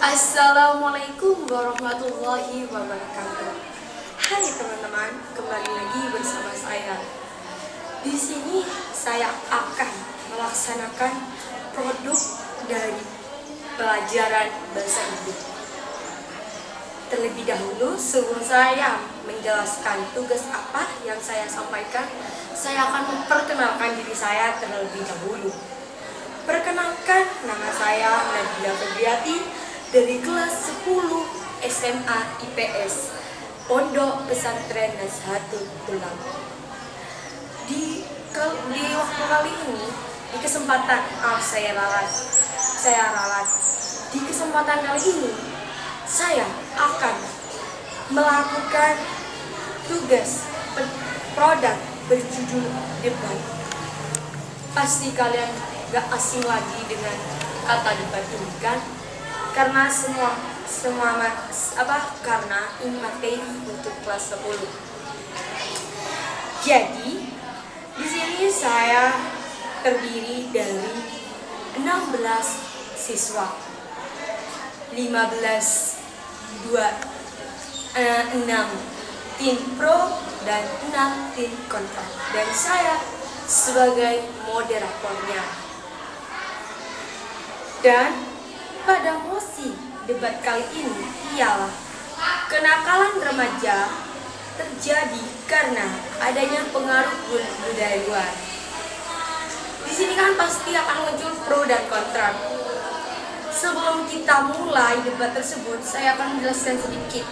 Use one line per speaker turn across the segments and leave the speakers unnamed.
Assalamualaikum warahmatullahi wabarakatuh. Hai teman-teman, kembali lagi bersama saya. Di sini saya akan melaksanakan produk dari pelajaran bahasa Inggris. Terlebih dahulu, sebelum saya menjelaskan tugas apa yang saya sampaikan, saya akan memperkenalkan diri saya terlebih dahulu. Perkenalkan, nama saya Nabila Febriati dari kelas 10 SMA IPS Pondok Pesantren Nazahatul Ulama. Di waktu kali ini, di kesempatan saya ralat. Di kesempatan kali ini, saya akan melakukan tugas produk berjudul debat. Pasti kalian gak asing lagi dengan kata debat ini kan? Karena karena ini materi untuk kelas 10. Jadi di sini saya terdiri dari 16 siswa, 6 tim pro dan 6 tim kontra, dan saya sebagai moderatornya. Dan pada mosi debat kali ini ialah kenakalan remaja terjadi karena adanya pengaruh budaya luar. Di sini kan pasti akan muncul pro dan kontra. Sebelum kita mulai debat tersebut, saya akan menjelaskan sedikit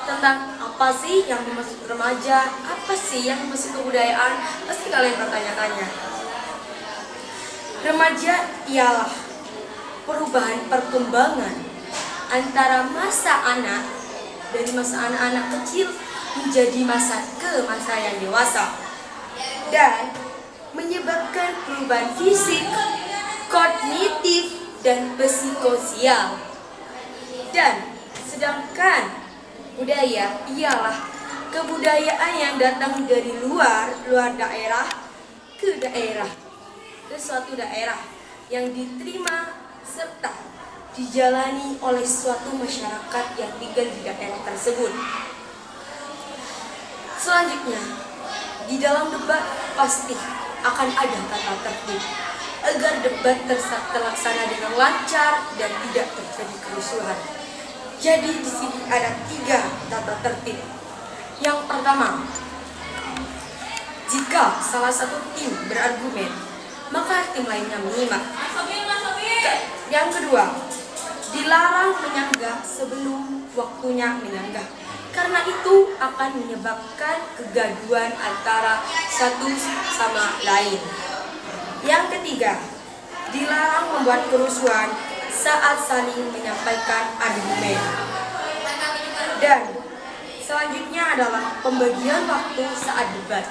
tentang apa sih yang dimaksud remaja, apa sih yang dimaksud kebudayaan. Pasti kalian bertanya-tanya. Remaja ialah perubahan perkembangan antara masa anak dari masa anak-anak kecil menjadi masa yang dewasa, dan menyebabkan perubahan fisik, kognitif, dan psikososial. Dan sedangkan budaya ialah kebudayaan yang datang dari luar daerah ke suatu daerah yang diterima serta dijalani oleh suatu masyarakat yang tinggal di daerah tersebut. Selanjutnya, di dalam debat pasti akan ada tata tertib agar debat terlaksana dengan lancar dan tidak terjadi kerusuhan. Jadi di sini ada 3 tata tertib. Yang pertama, jika salah satu tim berargumen, maka tim lainnya menyimak. Yang kedua, dilarang menyanggah sebelum waktunya menyanggah, karena itu akan menyebabkan kegaduhan antara satu sama lain. Yang ketiga, dilarang membuat kerusuhan saat saling menyampaikan argumen. Dan selanjutnya adalah pembagian waktu saat debat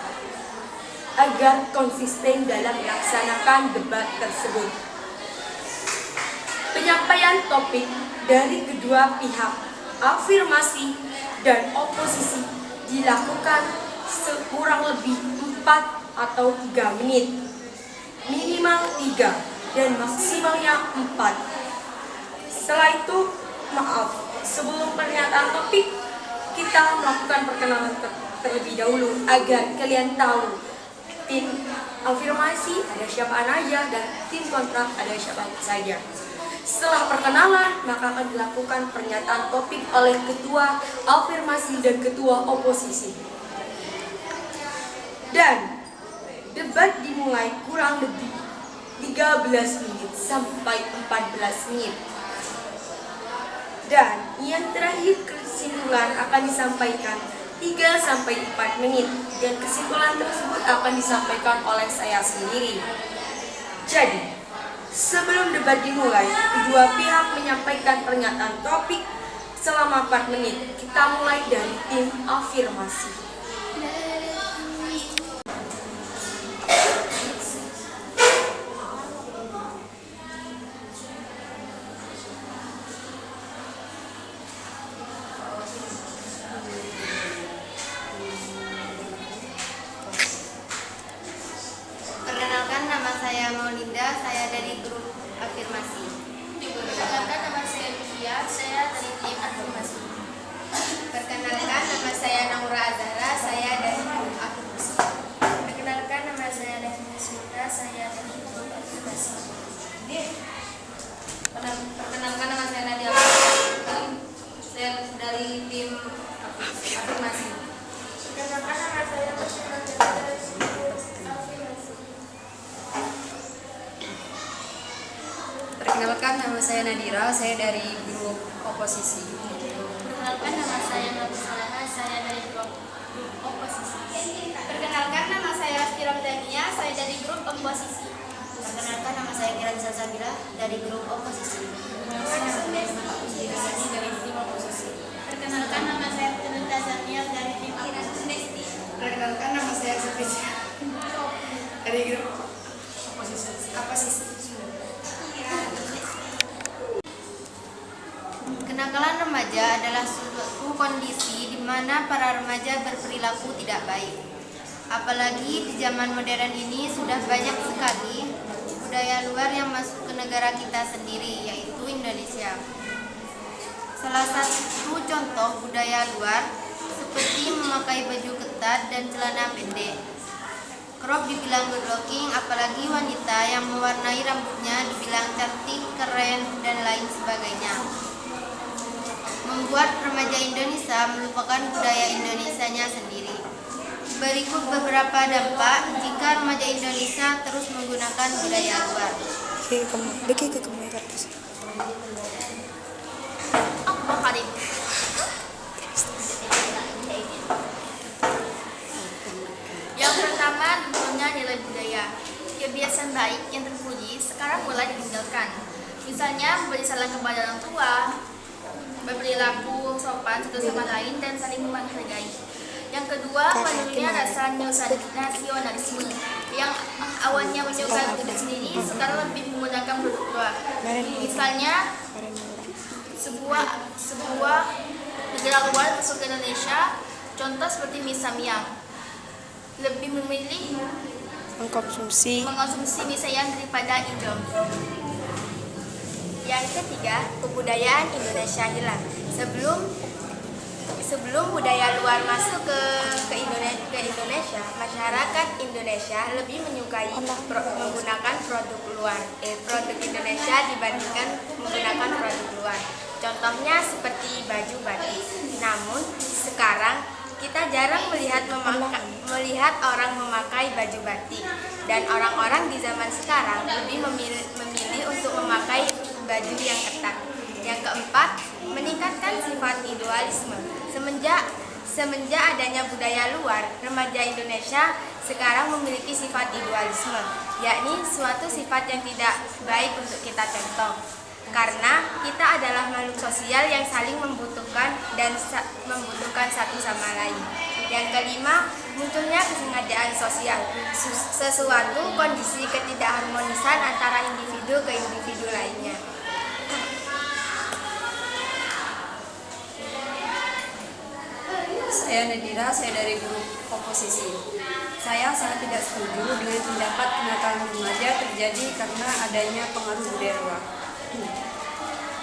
agar konsisten dalam melaksanakan debat tersebut. Penyampaian topik dari kedua pihak, afirmasi dan oposisi, dilakukan sekurang lebih 4 atau 3 menit, minimal 3 dan maksimalnya 4. Setelah itu, sebelum pernyataan topik, kita melakukan perkenalan terlebih dahulu agar kalian tahu tim afirmasi ada siapa aja dan tim kontra ada siapa saja. Setelah perkenalan, maka akan dilakukan pernyataan topik oleh ketua afirmasi dan ketua oposisi. Dan debat dimulai kurang lebih 13 menit sampai 14 menit. Dan yang terakhir, kesimpulan akan disampaikan 3 sampai 4 menit, dan kesimpulan tersebut akan disampaikan oleh saya sendiri. Jadi, sebelum debat dimulai, kedua pihak menyampaikan pernyataan topik selama 4 menit. Kita mulai dari tim afirmasi.
Perkenalkan, nama saya Maulinda, saya dari grup afirmasi.
Perkenalkan, nama saya Lucia, Nadira, saya dari grup oposisi.
Perkenalkan nama saya Nabi Saleha, saya dari grup oposisi. Perkenalkan nama saya Rasti Ramdhania, saya dari grup oposisi. Perkenalkan nama saya Kiran Salsabila dari grup oposisi. Perkenalkan nama saya Sani dari tim oposisi. Perkenalkan nama saya Tinta Zaniel dari tim oposisi.
Perkenalkan nama saya Sufisya dari grup oposisi.
Kenakalan remaja adalah suatu kondisi di mana para remaja berperilaku tidak baik. Apalagi di zaman modern ini sudah banyak sekali budaya luar yang masuk ke negara kita sendiri, yaitu Indonesia. Salah satu contoh budaya luar seperti memakai baju ketat dan celana pendek. Crop dibilang good looking, apalagi wanita yang mewarnai rambutnya dibilang cantik, keren, dan lain sebagainya. Membuat remaja Indonesia melupakan budaya Indonesianya sendiri. Berikut beberapa dampak jika remaja Indonesia terus menggunakan budaya luar. Apa kali? Yang pertama tentunya nilai budaya. Kebiasaan baik yang terpuji sekarang mulai ditinggalkan. Misalnya memberi salam kepada orang tua, berperilaku sopan satu sama lain, dan saling menghargai. Yang kedua, menurunnya rasa nasionalisme yang awalnya menyukai produk sendiri, sekarang lebih menggunakan produk luar. Misalnya, sebuah negara luar masuk ke Indonesia, contoh seperti mie samyang, lebih memilih mengkonsumsi mie sayang daripada Indomie. Yang ketiga, kebudayaan Indonesia hilang. Sebelum budaya luar masuk ke Indonesia, masyarakat Indonesia lebih menyukai menggunakan produk luar, produk Indonesia dibandingkan menggunakan produk luar. Contohnya seperti baju batik. Namun sekarang kita jarang melihat orang memakai baju batik, dan orang-orang di zaman sekarang lebih memilih untuk memakai baju yang ketat. Yang keempat, meningkatkan sifat individualisme. Semenjak adanya budaya luar, remaja Indonesia sekarang memiliki sifat individualisme, yakni suatu sifat yang tidak baik untuk kita contoh. Karena kita adalah makhluk sosial yang saling membutuhkan dan membutuhkan satu sama lain. Yang kelima, munculnya kesengajaan sosial, sesuatu kondisi ketidakharmonisan antara individu ke individu lainnya.
Saya Nadira, saya dari grup oposisi. Saya sangat tidak setuju dengan pendapat kenakalan remaja terjadi karena adanya pengaruh budaya luar.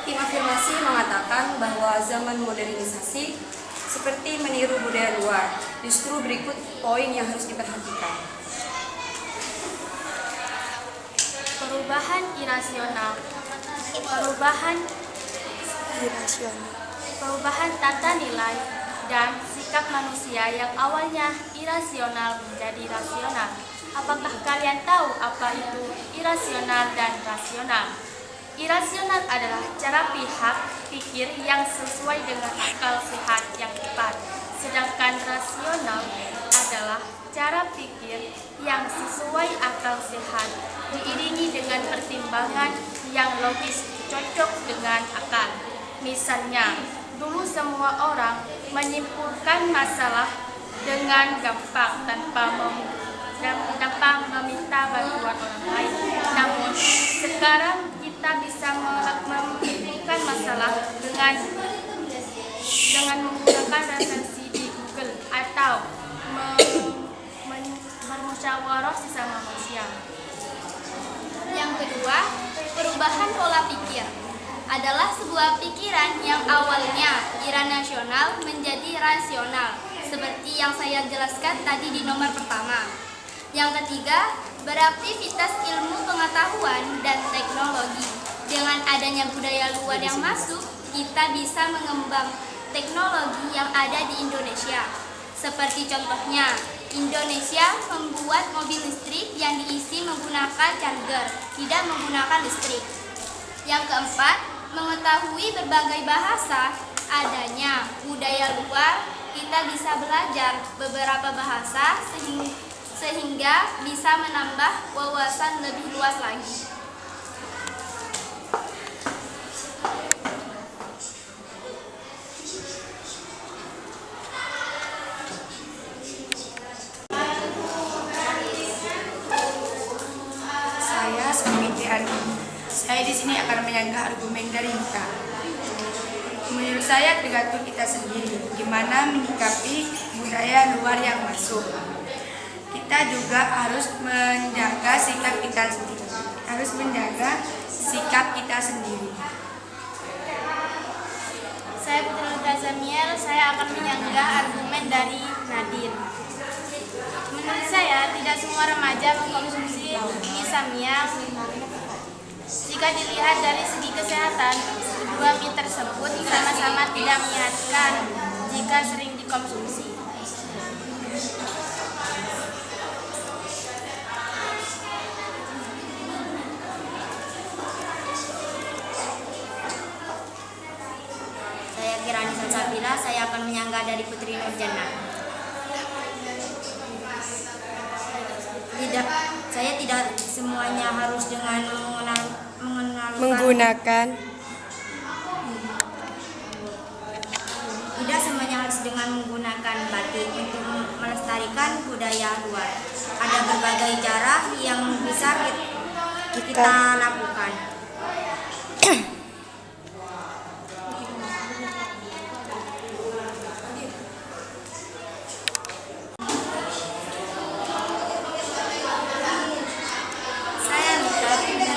Tim afirmasi mengatakan bahwa zaman modernisasi seperti meniru budaya luar. Justru berikut poin yang harus diperhatikan.
Perubahan irasional. Perubahan tata nilai dan sikap manusia yang awalnya irasional menjadi rasional. Apakah kalian tahu apa itu irasional dan rasional? Irasional adalah cara pihak pikir yang sesuai dengan akal sehat yang tepat. Sedangkan rasional adalah cara pikir yang sesuai akal sehat, diiringi dengan pertimbangan yang logis cocok dengan akal. Misalnya, dulu semua orang menyimpulkan masalah dengan gampang tanpa meminta bantuan orang lain. Namun sekarang kita bisa menyimpulkan masalah dengan menggunakan referensi di Google atau bermusyawarah sesama manusia. Yang kedua, perubahan pola pikir adalah sebuah pikiran yang awalnya irasional menjadi rasional, seperti yang saya jelaskan tadi di nomor pertama. Yang ketiga, beraktivitas ilmu pengetahuan dan teknologi. Dengan adanya budaya luar yang masuk, kita bisa mengembang teknologi yang ada di Indonesia. Seperti contohnya, Indonesia membuat mobil listrik yang diisi menggunakan charger, tidak menggunakan listrik. Yang keempat,
mengetahui berbagai bahasa. Adanya budaya luar, kita bisa belajar beberapa bahasa sehingga bisa menambah wawasan lebih luas lagi.
Saya Sumiti Ardi. Saya di sini akan menyanggah argumen dari Mika. Menurut saya tergantung kita sendiri gimana menyikapi budaya luar yang masuk. Kita juga harus menjaga sikap kita sendiri.
Saya Putri Nurul Zamiel, saya akan menyanggah argumen dari Nadine. Menurut saya, tidak semua remaja mengkonsumsi mie Samyang. Jika dilihat dari segi kesehatan, kedua mie tersebut sama-sama tidak menyehatkan jika sering dikonsumsi.
Saya Kirani Salsabila, saya akan menyanggah dari Putri Nurjana. Saya tidak semuanya harus dengan
Menggunakan
Tidak semuanya harus dengan menggunakan batik untuk melestarikan budaya luar. Ada berbagai cara yang bisa kita lakukan.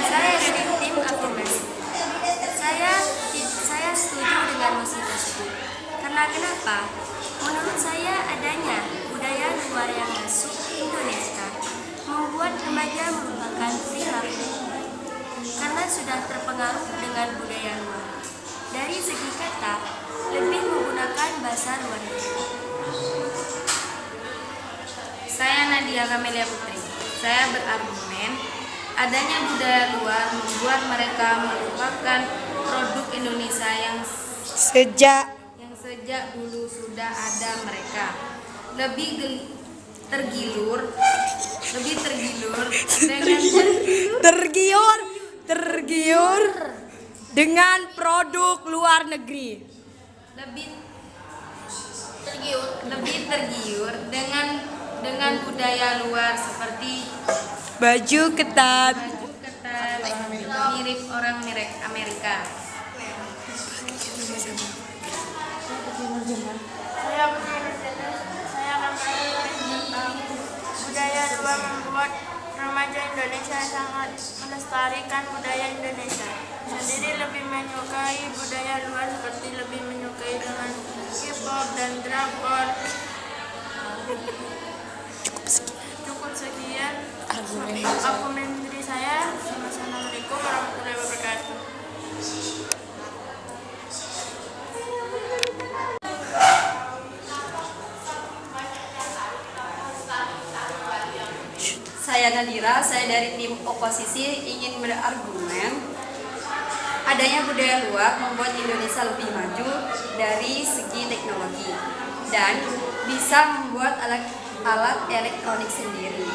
Saya dari tim afirmasi. Saya setuju dengan mosi tersebut. Karena kenapa? Menurut saya adanya budaya luar yang masuk Indonesia membuat remaja merupakan perilaku karena sudah terpengaruh dengan budaya luar. Dari segi kata, lebih menggunakan bahasa luar negeri.
Saya Nadia Kamelia Putri. Saya berargumen adanya budaya luar membuat mereka melupakan produk Indonesia yang sejak dulu sudah ada mereka. Lebih tergiur
dengan produk luar negeri.
lebih tergiur dengan budaya luar seperti
Baju ketat.
mirip orang Amerika.
Saya Putri Nurjana, saya akan berargumen tentang budaya luar membuat remaja Indonesia sangat melestarikan budaya Indonesia. Sendiri lebih menyukai budaya luar seperti lebih menyukai dengan K-pop dan drakor. Cukup sekian argumen dari saya. Wassalamualaikum warahmatullahi wabarakatuh.
Saya Nadira, saya dari tim oposisi ingin berargumen adanya budaya luar membuat Indonesia lebih maju dari segi teknologi dan bisa membuat alat elektronik sendiri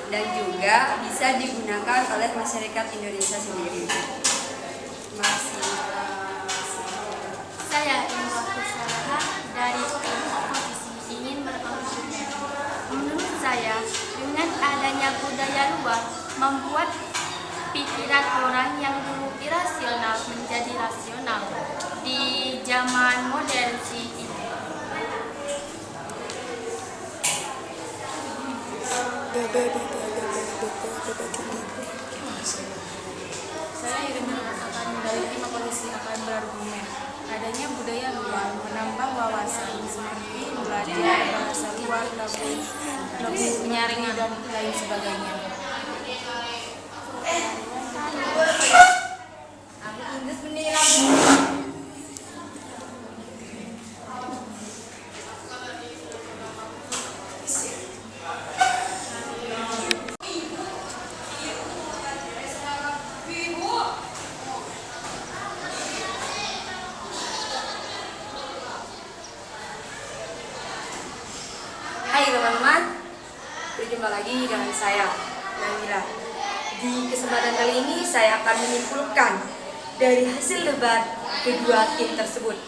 dan juga bisa digunakan oleh masyarakat Indonesia sendiri. Terima kasih.
Saya Indra Kusalaha dari tim oposisi ingin berargumen. Menurut saya, dengan adanya budaya luar membuat pikiran orang yang dulu irasional menjadi rasional di zaman modern ini.
Saya Irma akan dari tim oposisi akan berargumen adanya budaya luar menambah wawasan seperti belajar bahasa luar lebih menyaringan dan lain sebagainya.
Hai teman-teman, berjumpa lagi dengan saya, Nabila. Di kesempatan kali ini saya akan menyimpulkan dari hasil debat kedua tim tersebut.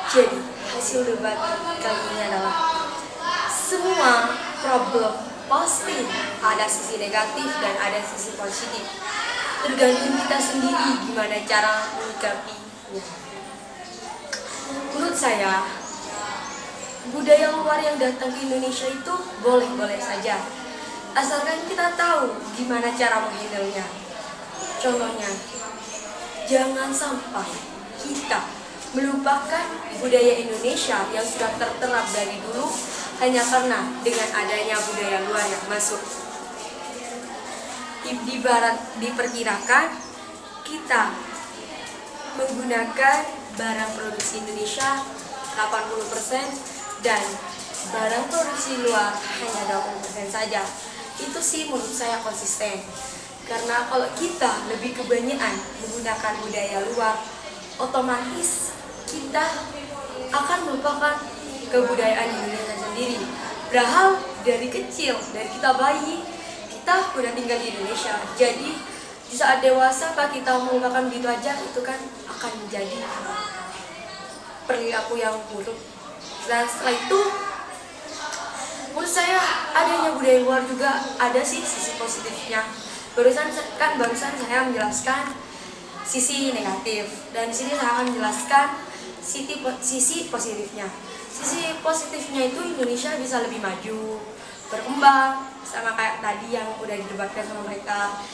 Jadi, hasil debat kali ini adalah semua problem pasti ada sisi negatif dan ada sisi positif. Tergantung kita sendiri gimana cara menyikapinya. Menurut saya, budaya luar yang datang ke Indonesia itu boleh-boleh saja, asalkan kita tahu gimana cara menghandle-nya. Contohnya, jangan sampai kita melupakan budaya Indonesia yang sudah terterap dari dulu hanya karena dengan adanya budaya luar yang masuk. Di barat diperkirakan kita menggunakan barang produksi Indonesia 80% dan barang produksi luar hanya 20% saja. Itu sih menurut saya konsisten. Karena kalau kita lebih kebanyakan menggunakan budaya luar, otomatis kita akan melupakan kebudayaan Indonesia sendiri. Padahal dari kecil, dari kita bayi, kita udah tinggal di Indonesia. Jadi di saat dewasa apa kita melupakan gitu aja, itu kan akan menjadi perilaku yang buruk. Dan setelah itu, menurut saya adanya budaya luar juga ada sih sisi positifnya. Barusan saya menjelaskan sisi negatif, dan di sini saya akan menjelaskan sisi positifnya. Sisi positifnya itu Indonesia bisa lebih maju, berkembang, sama kayak tadi yang udah didebatkan sama mereka.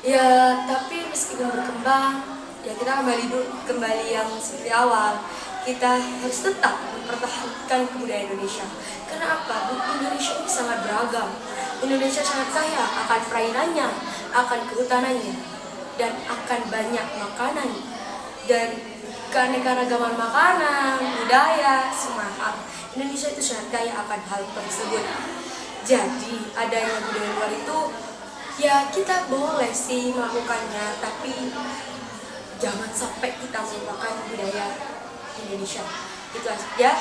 Ya, tapi meskipun berkembang, ya kita kembali yang seperti awal. Kita harus tetap mempertahankan kebudayaan Indonesia. Karena apa? Indonesia ini sangat beragam. Indonesia sangat kaya akan perairannya, akan kehutanannya, dan akan banyak makanan dan keanekaragaman makanan, budaya, semua hal. Indonesia itu sangat kaya akan hal tersebut. Jadi adanya budaya luar itu, ya kita boleh sih melakukannya, tapi jangan sampai kita melupakan budaya Indonesia. Itu aja,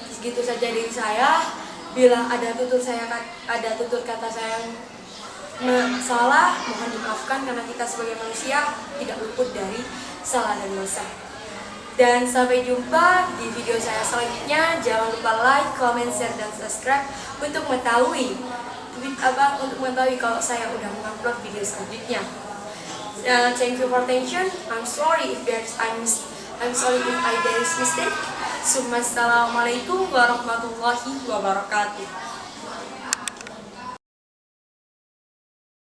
segitu saja dari saya. Bila ada tutur kata saya yang salah, mohon dimaafkan karena kita sebagai manusia tidak luput dari salah dan dosa. Dan sampai jumpa di video saya selanjutnya. Jangan lupa like, comment, share, dan subscribe untuk mengetahui kalau saya udah mengupload video selanjutnya. Thank you for attention. I'm sorry if there is mistake. Assalamualaikum warahmatullahi wabarakatuh.